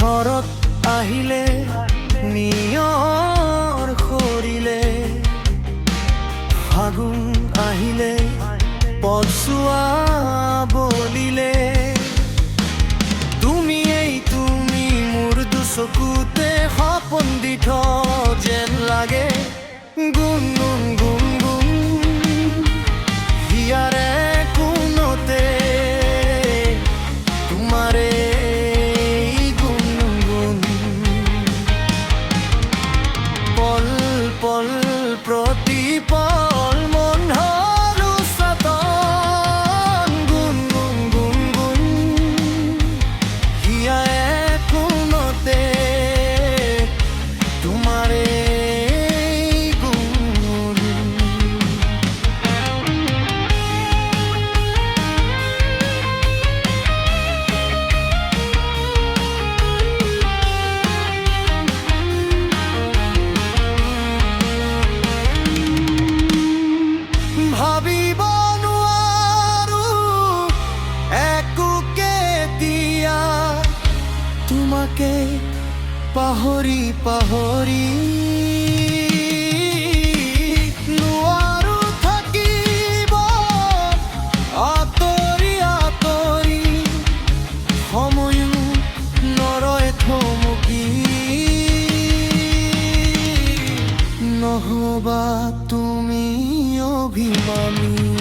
শৰৎ আহিলে নিয়ৰ সৰিলে, ফাগুন আহিলে পছুৱা বলিলে, তুমি মোৰ দুচকুতে সপোন দি যেন লাগে। গুণ গুণ গুণ গুণ হিয়াৰে কোনতে তোমাৰে গুণ গুণ, পল পল প্ৰতি পল মন হলো সতন। গুণ গুণ গুণ গুণ হিয়াৰে কোনতে তোমাৰে গুণ। ভাবিব নোৱাৰো একো কেতিয়া, তোমাকে পাহৰি পাহৰি নোৱাৰো থাকিব আঁতৰি আঁতৰি, সময়ো নৰয় থমকি। নহবা তুমি অভিমানী।